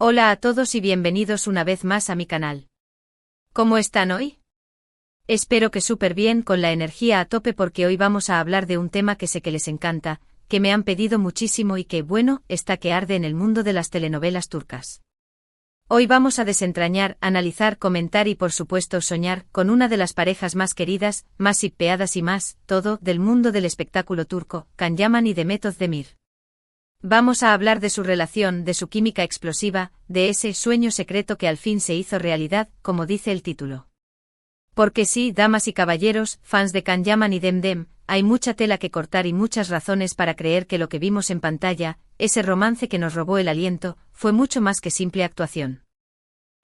Hola a todos y bienvenidos una vez más a mi canal. ¿Cómo están hoy? Espero que súper bien, con la energía a tope, porque hoy vamos a hablar de un tema que sé que les encanta, que me han pedido muchísimo y que, bueno, está que arde en el mundo de las telenovelas turcas. Hoy vamos a desentrañar, analizar, comentar y por supuesto soñar con una de las parejas más queridas, más hipeadas y más, todo, del mundo del espectáculo turco, Can Yaman y Demet Özdemir. Vamos a hablar de su relación, de su química explosiva, de ese sueño secreto que al fin se hizo realidad, como dice el título. Porque sí, damas y caballeros, fans de Can Yaman y Demdem, hay mucha tela que cortar y muchas razones para creer que lo que vimos en pantalla, ese romance que nos robó el aliento, fue mucho más que simple actuación.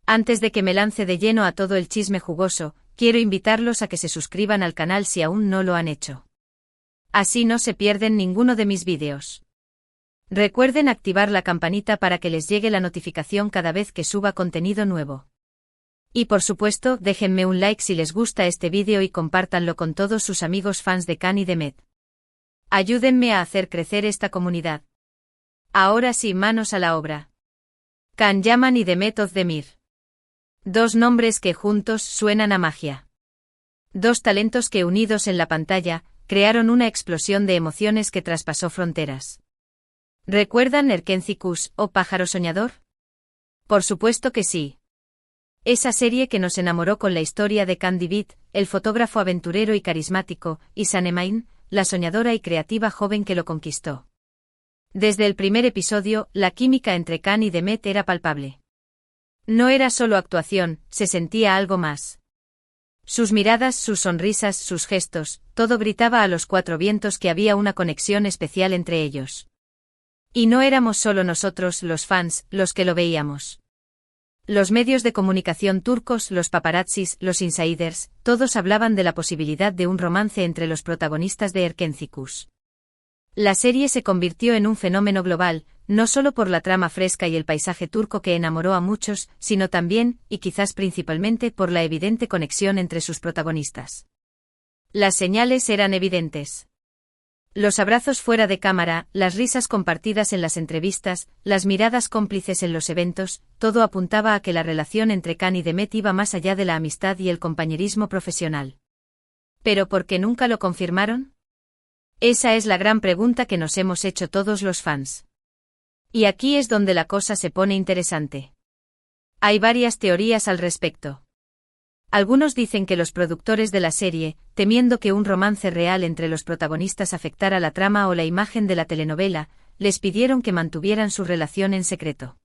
Antes de que me lance de lleno a todo el chisme jugoso, quiero invitarlos a que se suscriban al canal si aún no lo han hecho. Así no se pierden ninguno de mis vídeos. Recuerden activar la campanita para que les llegue la notificación cada vez que suba contenido nuevo. Y por supuesto, déjenme un like si les gusta este vídeo y compártanlo con todos sus amigos fans de Can y Demet. Ayúdenme a hacer crecer esta comunidad. Ahora sí, manos a la obra. Can Yaman y Demet Özdemir. Dos nombres que juntos suenan a magia. Dos talentos que unidos en la pantalla, crearon una explosión de emociones que traspasó fronteras. ¿Recuerdan Erkenci o Pájaro Soñador? Por supuesto que sí. Esa serie que nos enamoró con la historia de Can Divit, el fotógrafo aventurero y carismático, y Sanemane, la soñadora y creativa joven que lo conquistó. Desde el primer episodio, la química entre Can y Demet era palpable. No era solo actuación, se sentía algo más. Sus miradas, sus sonrisas, sus gestos, todo gritaba a los cuatro vientos que había una conexión especial entre ellos. Y no éramos solo nosotros, los fans, los que lo veíamos. Los medios de comunicación turcos, los paparazzis, los insiders, todos hablaban de la posibilidad de un romance entre los protagonistas de Erkenci. La serie se convirtió en un fenómeno global, no solo por la trama fresca y el paisaje turco que enamoró a muchos, sino también, y quizás principalmente, por la evidente conexión entre sus protagonistas. Las señales eran evidentes. Los abrazos fuera de cámara, las risas compartidas en las entrevistas, las miradas cómplices en los eventos, todo apuntaba a que la relación entre Can y Demet iba más allá de la amistad y el compañerismo profesional. ¿Pero por qué nunca lo confirmaron? Esa es la gran pregunta que nos hemos hecho todos los fans. Y aquí es donde la cosa se pone interesante. Hay varias teorías al respecto. Algunos dicen que los productores de la serie, temiendo que un romance real entre los protagonistas afectara la trama o la imagen de la telenovela, les pidieron que mantuvieran su relación en secreto.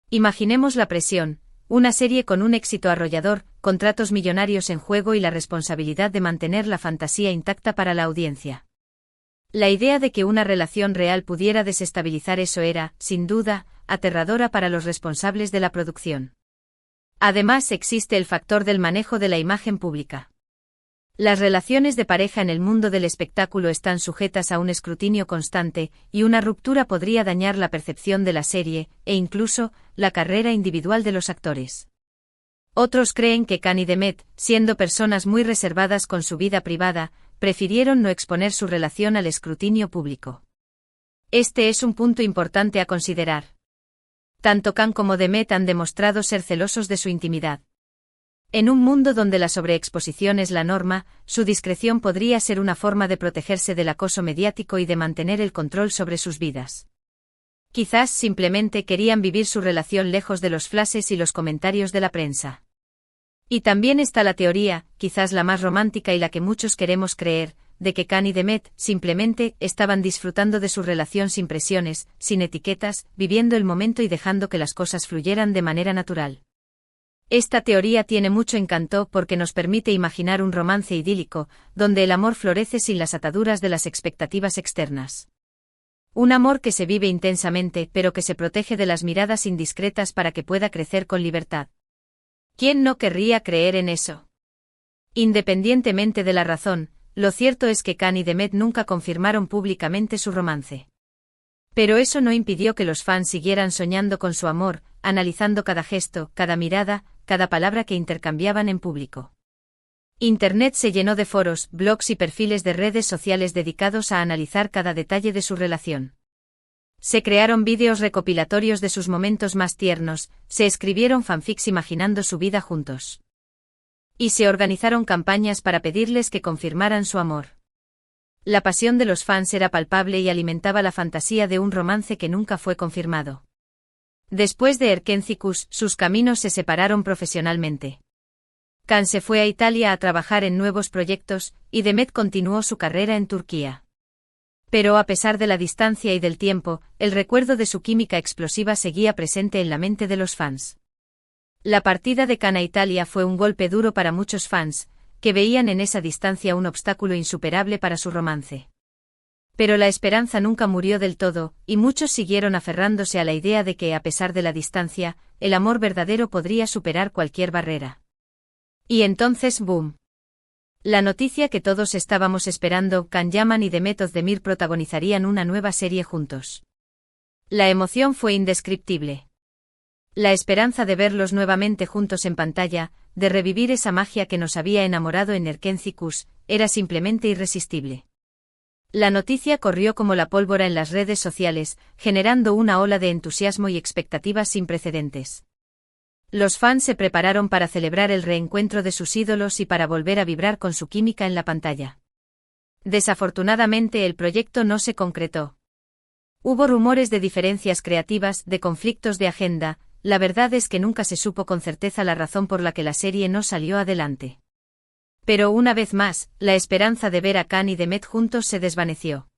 Imaginemos la presión, una serie con un éxito arrollador, contratos millonarios en juego y la responsabilidad de mantener la fantasía intacta para la audiencia. La idea de que una relación real pudiera desestabilizar eso era, sin duda, aterradora para los responsables de la producción. Además, existe el factor del manejo de la imagen pública. Las relaciones de pareja en el mundo del espectáculo están sujetas a un escrutinio constante, y una ruptura podría dañar la percepción de la serie, e incluso, la carrera individual de los actores. Otros creen que Can y Demet, siendo personas muy reservadas con su vida privada, prefirieron no exponer su relación al escrutinio público. Este es un punto importante a considerar. Tanto Can como Demet han demostrado ser celosos de su intimidad. En un mundo donde la sobreexposición es la norma, su discreción podría ser una forma de protegerse del acoso mediático y de mantener el control sobre sus vidas. Quizás simplemente querían vivir su relación lejos de los flashes y los comentarios de la prensa. Y también está la teoría, quizás la más romántica y la que muchos queremos creer, de que Can y Demet simplemente estaban disfrutando de su relación sin presiones, sin etiquetas, viviendo el momento y dejando que las cosas fluyeran de manera natural. Esta teoría tiene mucho encanto porque nos permite imaginar un romance idílico, donde el amor florece sin las ataduras de las expectativas externas. Un amor que se vive intensamente pero que se protege de las miradas indiscretas para que pueda crecer con libertad. ¿Quién no querría creer en eso? Independientemente de la razón, lo cierto es que Can y Demet nunca confirmaron públicamente su romance. Pero eso no impidió que los fans siguieran soñando con su amor, analizando cada gesto, cada mirada, cada palabra que intercambiaban en público. Internet se llenó de foros, blogs y perfiles de redes sociales dedicados a analizar cada detalle de su relación. Se crearon vídeos recopilatorios de sus momentos más tiernos, se escribieron fanfics imaginando su vida juntos. Y se organizaron campañas para pedirles que confirmaran su amor. La pasión de los fans era palpable y alimentaba la fantasía de un romance que nunca fue confirmado. Después de Erkenci-Kus, sus caminos se separaron profesionalmente. Can se fue a Italia a trabajar en nuevos proyectos, y Demet continuó su carrera en Turquía. Pero a pesar de la distancia y del tiempo, el recuerdo de su química explosiva seguía presente en la mente de los fans. La partida de Can a Italia fue un golpe duro para muchos fans, que veían en esa distancia un obstáculo insuperable para su romance. Pero la esperanza nunca murió del todo, y muchos siguieron aferrándose a la idea de que, a pesar de la distancia, el amor verdadero podría superar cualquier barrera. Y entonces, ¡boom! La noticia que todos estábamos esperando: Can Yaman y Demet Özdemir protagonizarían una nueva serie juntos. La emoción fue indescriptible. La esperanza de verlos nuevamente juntos en pantalla, de revivir esa magia que nos había enamorado en Erkenci-Kus, era simplemente irresistible. La noticia corrió como la pólvora en las redes sociales, generando una ola de entusiasmo y expectativas sin precedentes. Los fans se prepararon para celebrar el reencuentro de sus ídolos y para volver a vibrar con su química en la pantalla. Desafortunadamente el proyecto no se concretó. Hubo rumores de diferencias creativas, de conflictos de agenda. La verdad es que nunca se supo con certeza la razón por la que la serie no salió adelante. Pero una vez más, la esperanza de ver a Can y Demet juntos se desvaneció.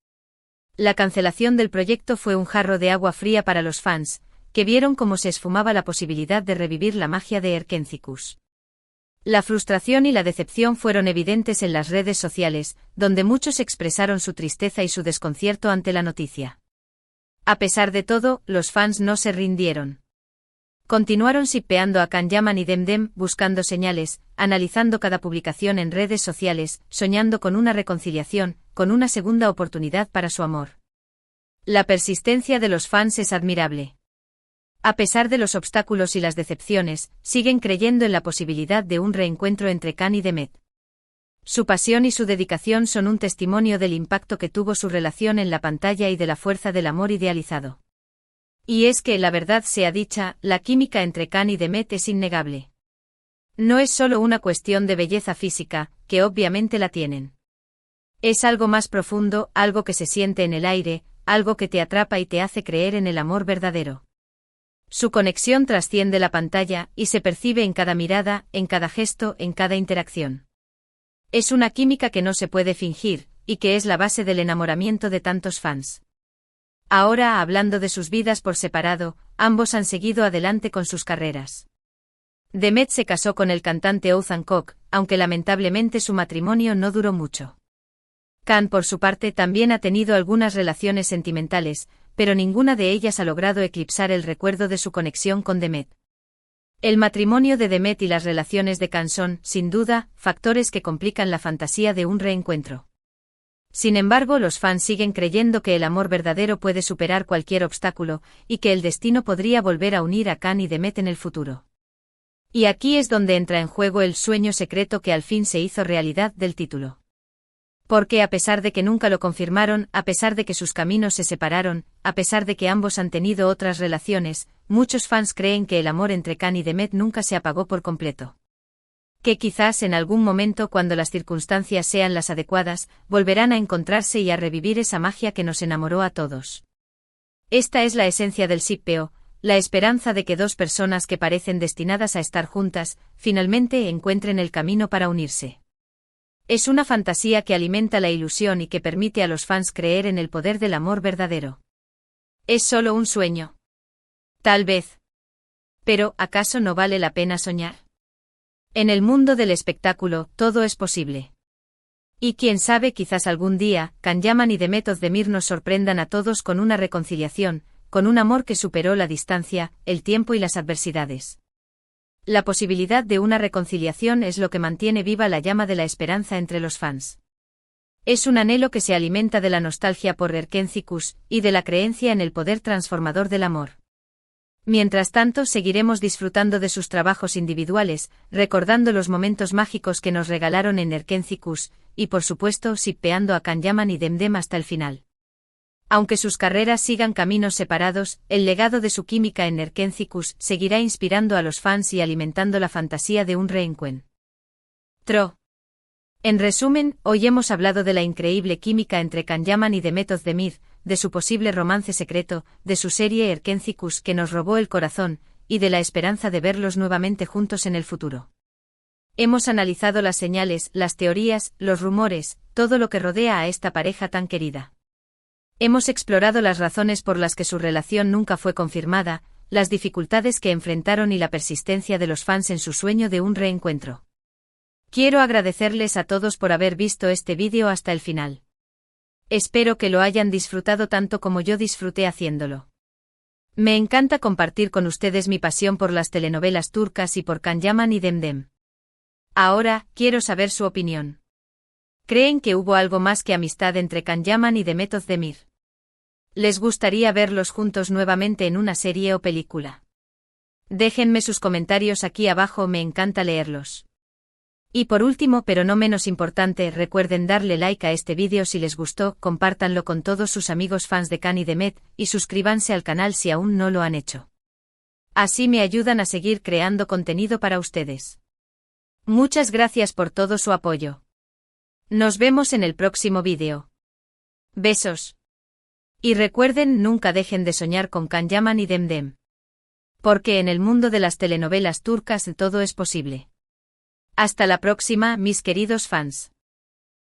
La cancelación del proyecto fue un jarro de agua fría para los fans, que vieron cómo se esfumaba la posibilidad de revivir la magia de Erkenci-Kus. La frustración y la decepción fueron evidentes en las redes sociales, donde muchos expresaron su tristeza y su desconcierto ante la noticia. A pesar de todo, los fans no se rindieron. Continuaron shippeando a Can Yaman y Demdem, buscando señales, analizando cada publicación en redes sociales, soñando con una reconciliación, con una segunda oportunidad para su amor. La persistencia de los fans es admirable. A pesar de los obstáculos y las decepciones, siguen creyendo en la posibilidad de un reencuentro entre Can y Demet. Su pasión y su dedicación son un testimonio del impacto que tuvo su relación en la pantalla y de la fuerza del amor idealizado. Y es que, la verdad sea dicha, la química entre Can y Demet es innegable. No es solo una cuestión de belleza física, que obviamente la tienen. Es algo más profundo, algo que se siente en el aire, algo que te atrapa y te hace creer en el amor verdadero. Su conexión trasciende la pantalla, y se percibe en cada mirada, en cada gesto, en cada interacción. Es una química que no se puede fingir, y que es la base del enamoramiento de tantos fans. Ahora, hablando de sus vidas por separado, ambos han seguido adelante con sus carreras. Demet se casó con el cantante Oğuzhan Koç, aunque lamentablemente su matrimonio no duró mucho. Can, por su parte, también ha tenido algunas relaciones sentimentales, pero ninguna de ellas ha logrado eclipsar el recuerdo de su conexión con Demet. El matrimonio de Demet y las relaciones de Can son, sin duda, factores que complican la fantasía de un reencuentro. Sin embargo, los fans siguen creyendo que el amor verdadero puede superar cualquier obstáculo, y que el destino podría volver a unir a Can y Demet en el futuro. Y aquí es donde entra en juego el sueño secreto que al fin se hizo realidad del título. Porque a pesar de que nunca lo confirmaron, a pesar de que sus caminos se separaron, a pesar de que ambos han tenido otras relaciones, muchos fans creen que el amor entre Can y Demet nunca se apagó por completo. Que quizás en algún momento, cuando las circunstancias sean las adecuadas, volverán a encontrarse y a revivir esa magia que nos enamoró a todos. Esta es la esencia del shippeo, la esperanza de que dos personas que parecen destinadas a estar juntas, finalmente encuentren el camino para unirse. Es una fantasía que alimenta la ilusión y que permite a los fans creer en el poder del amor verdadero. ¿Es solo un sueño? Tal vez. Pero, ¿acaso no vale la pena soñar? En el mundo del espectáculo, todo es posible. Y quién sabe, quizás algún día, Can Yaman y Demet Özdemir nos sorprendan a todos con una reconciliación, con un amor que superó la distancia, el tiempo y las adversidades. La posibilidad de una reconciliación es lo que mantiene viva la llama de la esperanza entre los fans. Es un anhelo que se alimenta de la nostalgia por Erkenci-Kus, y de la creencia en el poder transformador del amor. Mientras tanto, seguiremos disfrutando de sus trabajos individuales, recordando los momentos mágicos que nos regalaron en Erkenci-Kus, y por supuesto, shippeando a Can Yaman y Demdem hasta el final. Aunque sus carreras sigan caminos separados, el legado de su química en Erkencicus seguirá inspirando a los fans y alimentando la fantasía de un reencuentro. En resumen, hoy hemos hablado de la increíble química entre Kanyaman y Demet Özdemir, de su posible romance secreto, de su serie Erkencicus que nos robó el corazón, y de la esperanza de verlos nuevamente juntos en el futuro. Hemos analizado las señales, las teorías, los rumores, todo lo que rodea a esta pareja tan querida. Hemos explorado las razones por las que su relación nunca fue confirmada, las dificultades que enfrentaron y la persistencia de los fans en su sueño de un reencuentro. Quiero agradecerles a todos por haber visto este vídeo hasta el final. Espero que lo hayan disfrutado tanto como yo disfruté haciéndolo. Me encanta compartir con ustedes mi pasión por las telenovelas turcas y por Kanyaman y Demdem. Ahora, quiero saber su opinión. ¿Creen que hubo algo más que amistad entre Kanyaman y Demet Özdemir? ¿Les gustaría verlos juntos nuevamente en una serie o película? Déjenme sus comentarios aquí abajo, me encanta leerlos. Y por último, pero no menos importante, recuerden darle like a este vídeo si les gustó, compártanlo con todos sus amigos fans de Kan y Demet, y suscríbanse al canal si aún no lo han hecho. Así me ayudan a seguir creando contenido para ustedes. Muchas gracias por todo su apoyo. Nos vemos en el próximo vídeo. Besos. Y recuerden, nunca dejen de soñar con Kanyaman y Demdem. Porque en el mundo de las telenovelas turcas todo es posible. Hasta la próxima, mis queridos fans.